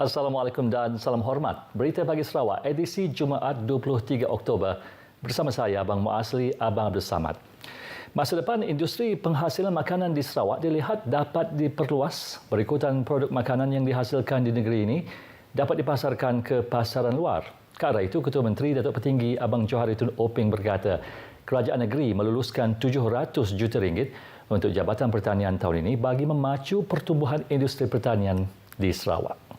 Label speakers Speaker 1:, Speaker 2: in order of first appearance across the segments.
Speaker 1: Assalamualaikum dan salam hormat. Berita Pagi Sarawak, edisi Jumaat 23 Oktober. Bersama saya, Abang Muasli, Abang Abdul Samad. Masa depan industri penghasilan makanan di Sarawak dilihat dapat diperluas berikutan produk makanan yang dihasilkan di negeri ini dapat dipasarkan ke pasaran luar. Ke arah itu, Ketua Menteri Datuk Petinggi Abang Johariddin Openg berkata, kerajaan negeri meluluskan RM700 juta untuk Jabatan Pertanian tahun ini bagi memacu pertumbuhan industri pertanian di Sarawak.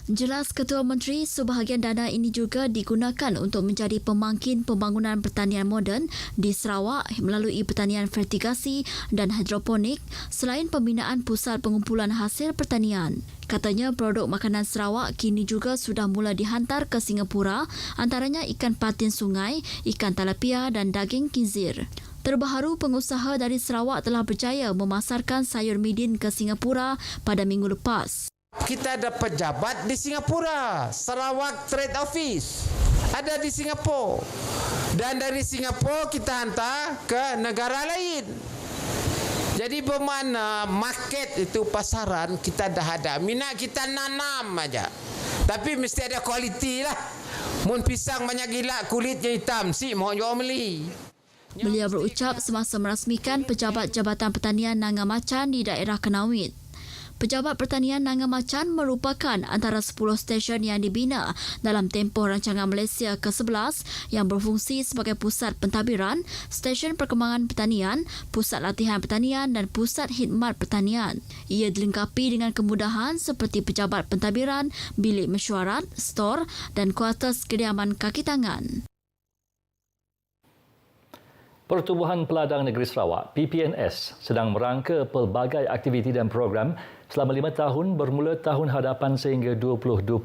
Speaker 2: Jelas Ketua Menteri, sebahagian dana ini juga digunakan untuk menjadi pemangkin pembangunan pertanian moden di Sarawak melalui pertanian vertigasi dan hidroponik selain pembinaan pusat pengumpulan hasil pertanian. Katanya produk makanan Sarawak kini juga sudah mula dihantar ke Singapura, antaranya ikan patin sungai, ikan tilapia dan daging khinzir. Terbaru, pengusaha dari Sarawak telah berjaya memasarkan sayur midin ke Singapura pada minggu lepas.
Speaker 3: Kita ada pejabat di Singapura, Sarawak Trade Office ada di Singapura, dan dari Singapura kita hantar ke negara lain. Jadi bermakna market itu pasaran kita dah ada, minat kita nanam aja, tapi mesti ada kualiti lah. Mun pisang banyak gila kulitnya hitam, si mau jual beli.
Speaker 2: Beliau berucap semasa merasmikan Pejabat Jabatan Pertanian Nanga Macan di daerah Kenawit. Pejabat Pertanian Nanga Macan merupakan antara 10 stesen yang dibina dalam tempoh rancangan Malaysia ke-11 yang berfungsi sebagai pusat pentadbiran, stesen perkembangan pertanian, pusat latihan pertanian dan pusat khidmat pertanian. Ia dilengkapi dengan kemudahan seperti pejabat pentadbiran, bilik mesyuarat, stor dan kuartus kediaman kaki tangan.
Speaker 1: Pertubuhan Peladang Negeri Sarawak, PPNS, sedang merangka pelbagai aktiviti dan program selama 5 tahun bermula tahun hadapan sehingga 2025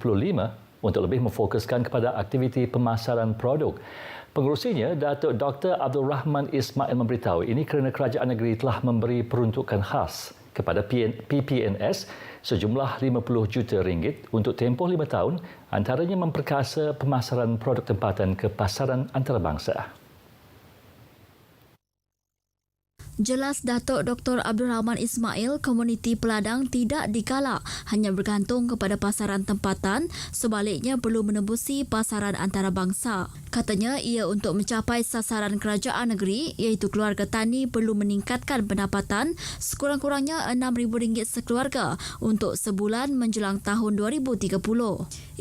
Speaker 1: untuk lebih memfokuskan kepada aktiviti pemasaran produk. Pengerusinya, Datuk Dr. Abdul Rahman Ismail memberitahu ini kerana kerajaan negeri telah memberi peruntukan khas kepada PPNS sejumlah RM50 juta untuk tempoh 5 tahun, antaranya memperkasa pemasaran produk tempatan ke pasaran antarabangsa.
Speaker 2: Jelas Datuk Dr. Abdul Rahman Ismail, komuniti Peladang tidak digalak hanya bergantung kepada pasaran tempatan, sebaliknya perlu menembusi pasaran antarabangsa. Katanya ia untuk mencapai sasaran kerajaan negeri iaitu keluarga tani perlu meningkatkan pendapatan sekurang-kurangnya RM6,000 sekeluarga untuk sebulan menjelang tahun 2030.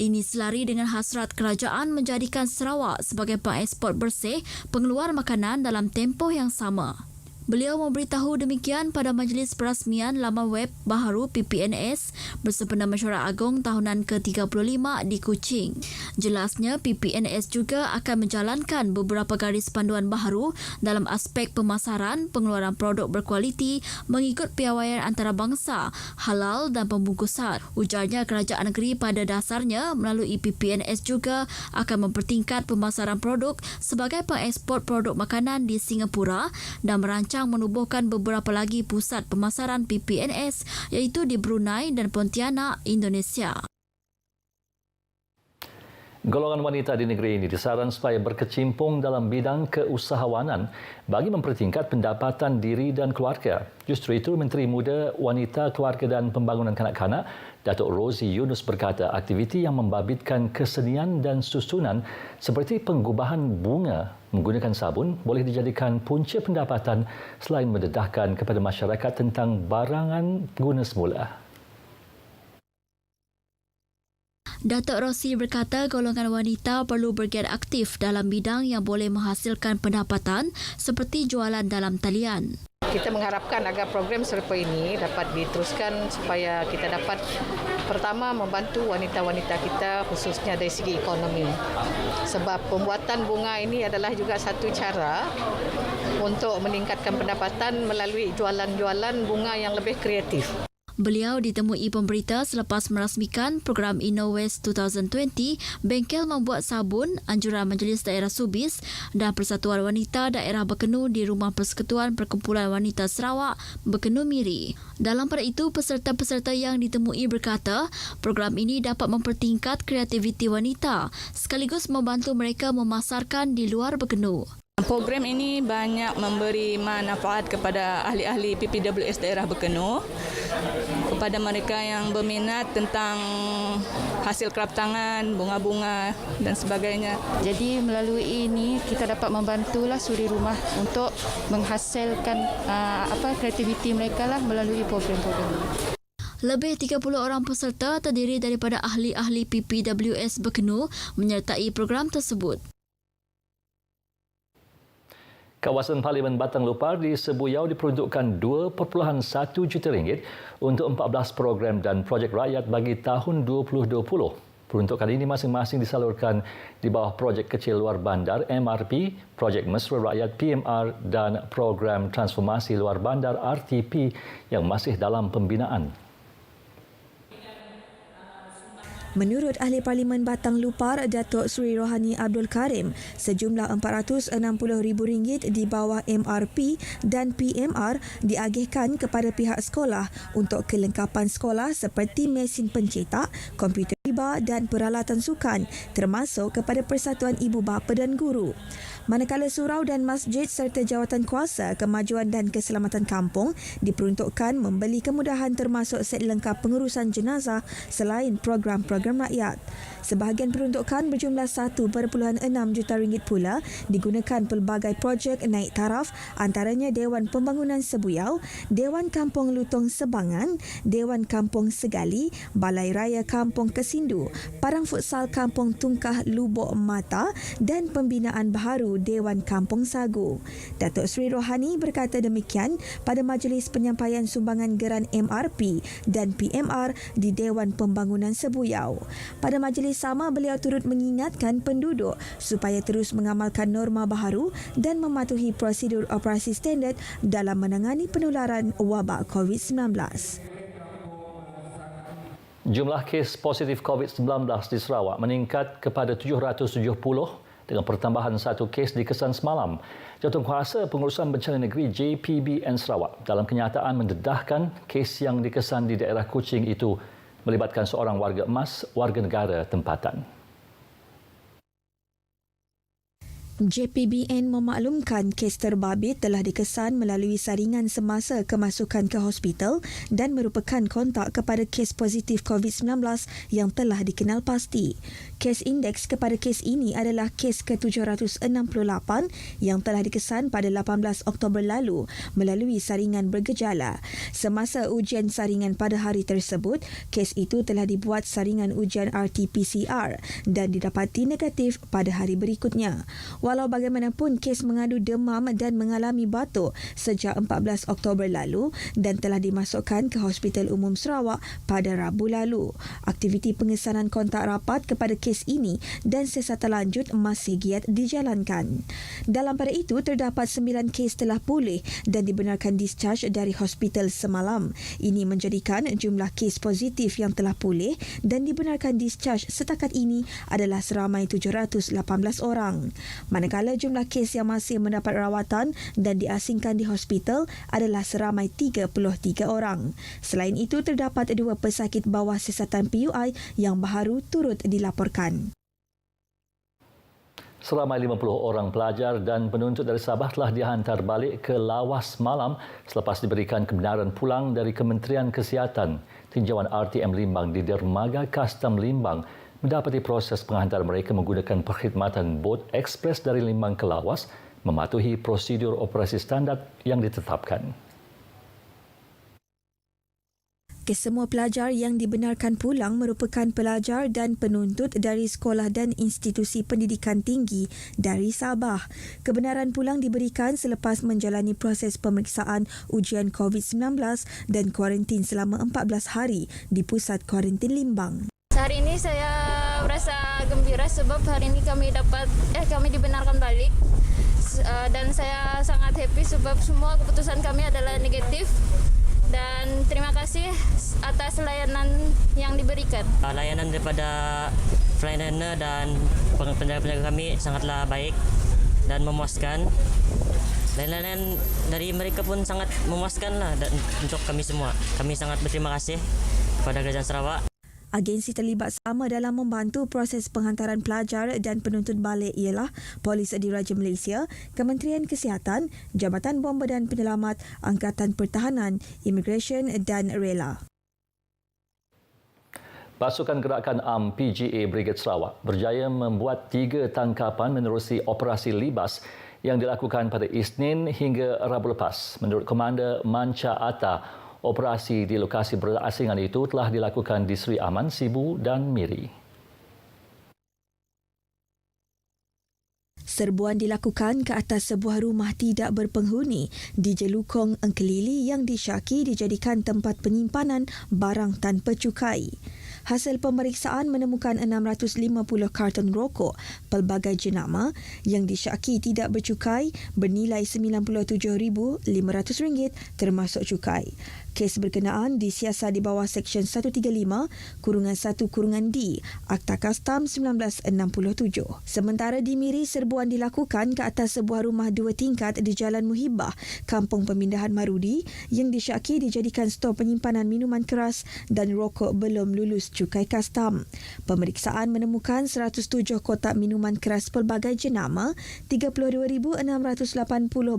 Speaker 2: Ini selari dengan hasrat kerajaan menjadikan Sarawak sebagai pengeksport bersih pengeluar makanan dalam tempoh yang sama. Beliau memberitahu demikian pada majlis perasmian laman web baharu PPNS bersempena Mesyuarat Agong tahunan ke-35 di Kuching. Jelasnya PPNS juga akan menjalankan beberapa garis panduan baharu dalam aspek pemasaran, pengeluaran produk berkualiti mengikut piawaian antarabangsa, halal dan pembungkusan. Ujarnya kerajaan negeri pada dasarnya melalui PPNS juga akan mempertingkat pemasaran produk sebagai pengeksport produk makanan di Singapura dan merancang menubuhkan beberapa lagi pusat pemasaran PPNS iaitu di Brunei dan Pontianak, Indonesia.
Speaker 1: Golongan wanita di negeri ini disaran supaya berkecimpung dalam bidang keusahawanan bagi mempertingkat pendapatan diri dan keluarga. Justru itu, Menteri Muda, Wanita, Keluarga dan Pembangunan Kanak-Kanak, Datuk Rozi Yunus berkata aktiviti yang membabitkan kesenian dan susunan seperti penggubahan bunga menggunakan sabun boleh dijadikan punca pendapatan selain mendedahkan kepada masyarakat tentang barangan guna semula.
Speaker 2: Datuk Rozi berkata golongan wanita perlu bergiat aktif dalam bidang yang boleh menghasilkan pendapatan seperti jualan dalam talian.
Speaker 4: Kita mengharapkan agar program serupa ini dapat diteruskan supaya kita dapat pertama membantu wanita-wanita kita khususnya dari segi ekonomi. Sebab pembuatan bunga ini adalah juga satu cara untuk meningkatkan pendapatan melalui jualan-jualan bunga yang lebih kreatif.
Speaker 2: Beliau ditemui pemberita selepas merasmikan program InnoWest 2020, bengkel membuat sabun, anjuran Majlis Daerah Subis dan Persatuan Wanita Daerah Bekenu di Rumah Persekutuan Perkumpulan Wanita Sarawak, Bekenu Miri. Dalam pada itu, peserta-peserta yang ditemui berkata, program ini dapat mempertingkat kreativiti wanita sekaligus membantu mereka memasarkan di luar Bekenu.
Speaker 5: Program ini banyak memberi manfaat kepada ahli-ahli PPWS daerah Berkenur, kepada mereka yang berminat tentang hasil kerap tangan, bunga-bunga dan sebagainya.
Speaker 6: Jadi melalui ini kita dapat membantulah suri rumah untuk menghasilkan kreativiti mereka lah melalui program-program ini.
Speaker 2: Lebih 30 orang peserta terdiri daripada ahli-ahli PPWS Berkenur menyertai program tersebut.
Speaker 1: Kawasan Parlimen Batang Lupar di Sebuyau diperuntukkan RM2.1 juta untuk 14 program dan projek rakyat bagi tahun 2020. Peruntukan ini masing-masing disalurkan di bawah projek kecil luar bandar MRP, projek mesra rakyat PMR dan program transformasi luar bandar RTP yang masih dalam pembinaan.
Speaker 7: Menurut Ahli Parlimen Batang Lupar, Datuk Seri Rohani Abdul Karim, sejumlah RM460,000 di bawah MRP dan PMR diagihkan kepada pihak sekolah untuk kelengkapan sekolah seperti mesin pencetak, komputer riba dan peralatan sukan, termasuk kepada Persatuan Ibu Bapa dan Guru. Manakala surau dan masjid serta jawatan kuasa kemajuan dan keselamatan kampung diperuntukkan membeli kemudahan termasuk set lengkap pengurusan jenazah selain program-program rakyat. Sebahagian peruntukan berjumlah RM1.6 juta pula digunakan pelbagai projek naik taraf, antaranya Dewan Pembangunan Sebuyau, Dewan Kampung Lutong Sebangan, Dewan Kampung Segali, Balai Raya Kampung Kesindu, Parang Futsal Kampung Tungkah Lubuk Mata dan pembinaan baharu Dewan Kampung Sagu. Datuk Seri Rohani berkata demikian pada majlis penyampaian sumbangan geran MRP dan PMR di Dewan Pembangunan Sebuyau. Pada majlis sama, beliau turut mengingatkan penduduk supaya terus mengamalkan norma baharu dan mematuhi prosedur operasi standard dalam menangani penularan wabak COVID-19.
Speaker 1: Jumlah kes positif COVID-19 di Sarawak meningkat kepada 770 dengan pertambahan satu kes di Kesan semalam. Jawatankuasa Pengurusan Bencana Negeri JPBN Sarawak dalam kenyataan mendedahkan kes yang dikesan di daerah Kuching itu melibatkan seorang warga emas warga negara tempatan.
Speaker 7: JPBN memaklumkan kes terbabit telah dikesan melalui saringan semasa kemasukan ke hospital dan merupakan kontak kepada kes positif COVID-19 yang telah dikenal pasti. Kes indeks kepada kes ini adalah kes ke-768 yang telah dikesan pada 18 Oktober lalu melalui saringan bergejala. Semasa ujian saringan pada hari tersebut, kes itu telah dibuat saringan ujian RT-PCR dan didapati negatif pada hari berikutnya. Walau bagaimanapun, kes mengadu demam dan mengalami batuk sejak 14 Oktober lalu dan telah dimasukkan ke Hospital Umum Sarawak pada Rabu lalu. Aktiviti pengesanan kontak rapat kepada kes ini dan siasatan lanjut masih giat dijalankan. Dalam pada itu, terdapat 9 kes telah pulih dan dibenarkan discharge dari hospital semalam. Ini menjadikan jumlah kes positif yang telah pulih dan dibenarkan discharge setakat ini adalah seramai 718 orang. Manakala jumlah kes yang masih mendapat rawatan dan diasingkan di hospital adalah seramai 33 orang. Selain itu, terdapat 2 pesakit bawah siasatan PUI yang baharu turut dilaporkan.
Speaker 1: Seramai 50 orang pelajar dan penuntut dari Sabah telah dihantar balik ke lawas malam selepas diberikan kebenaran pulang dari Kementerian Kesihatan. Tinjauan RTM Limbang di Dermaga Kastam Limbang mendapati proses penghantaran mereka menggunakan perkhidmatan bot ekspres dari Limbang ke Lawas mematuhi prosedur operasi standard yang ditetapkan.
Speaker 7: Kesemua pelajar yang dibenarkan pulang merupakan pelajar dan penuntut dari sekolah dan institusi pendidikan tinggi dari Sabah. Kebenaran pulang diberikan selepas menjalani proses pemeriksaan ujian COVID-19 dan kuarantin selama 14 hari di pusat kuarantin Limbang.
Speaker 8: Hari ini saya merasa gembira sebab hari ini kami dibenarkan balik dan saya sangat happy sebab semua keputusan kami adalah negatif dan terima kasih atas layanan yang diberikan.
Speaker 9: Layanan daripada pelayanan dan penjaga-penjaga kami sangatlah baik dan memuaskan. Layanan dari mereka pun sangat memuaskan lah untuk kami semua. Kami sangat berterima kasih kepada Kerajaan Sarawak.
Speaker 7: Agensi terlibat sama dalam membantu proses penghantaran pelajar dan penuntut balik ialah Polis Diraja Malaysia, Kementerian Kesihatan, Jabatan Bomba dan Penyelamat, Angkatan Pertahanan, Immigration dan Rela.
Speaker 1: Pasukan Gerakan Am PGA Brigade Sarawak berjaya membuat 3 tangkapan menerusi operasi libas yang dilakukan pada Isnin hingga Rabu lepas. Menurut Komander Manca Atta, operasi di lokasi berasingan itu telah dilakukan di Seri Aman, Sibu dan Miri.
Speaker 7: Serbuan dilakukan ke atas sebuah rumah tidak berpenghuni di Jelukong Engkelili yang disyaki dijadikan tempat penyimpanan barang tanpa cukai. Hasil pemeriksaan menemukan 650 karton rokok pelbagai jenama yang disyaki tidak bercukai bernilai RM97,500 termasuk cukai. Kes berkenaan disiasat di bawah Seksyen 135-1-D Akta Kastam 1967. Sementara di Miri, serbuan dilakukan ke atas sebuah rumah 2 tingkat di Jalan Muhibah, Kampung Pemindahan Marudi yang disyaki dijadikan stor penyimpanan minuman keras dan rokok belum lulus cukai kastam. Pemeriksaan menemukan 107 kotak minuman keras pelbagai jenama, 32,680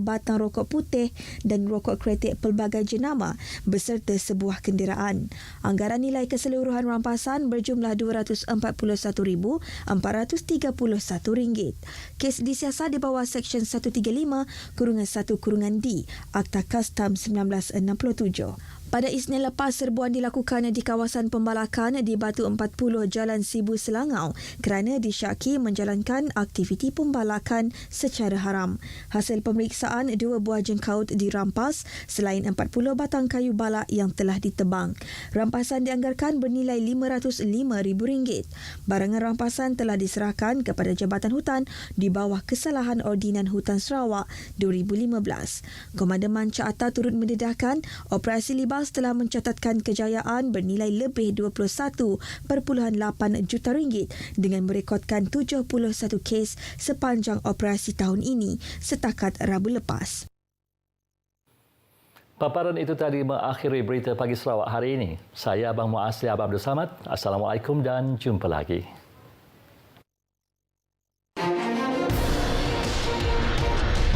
Speaker 7: batang rokok putih dan rokok kretek pelbagai jenama beserta sebuah kenderaan. Anggaran nilai keseluruhan rampasan berjumlah RM241,431. Kes disiasat di bawah Seksyen 135-1-D Akta Kastam 1967. Pada Isnin lepas, serbuan dilakukan di kawasan pembalakan di Batu 40 Jalan Sibu Selangau kerana disyaki menjalankan aktiviti pembalakan secara haram. Hasil pemeriksaan, 2 buah jengkaut dirampas selain 40 batang kayu balak yang telah ditebang. Rampasan dianggarkan bernilai RM505,000. Barangan rampasan telah diserahkan kepada Jabatan Hutan di bawah Kesalahan Ordinan Hutan Sarawak 2015. Komander Manca Atta turut mendedahkan operasi libas telah mencatatkan kejayaan bernilai lebih RM21.8 juta dengan merekodkan 71 kes sepanjang operasi tahun ini setakat Rabu lepas.
Speaker 1: Paparan itu tadi mengakhiri berita pagi Sarawak hari ini. Saya Abang Muasli Abang Abdul Samad. Assalamualaikum dan jumpa lagi.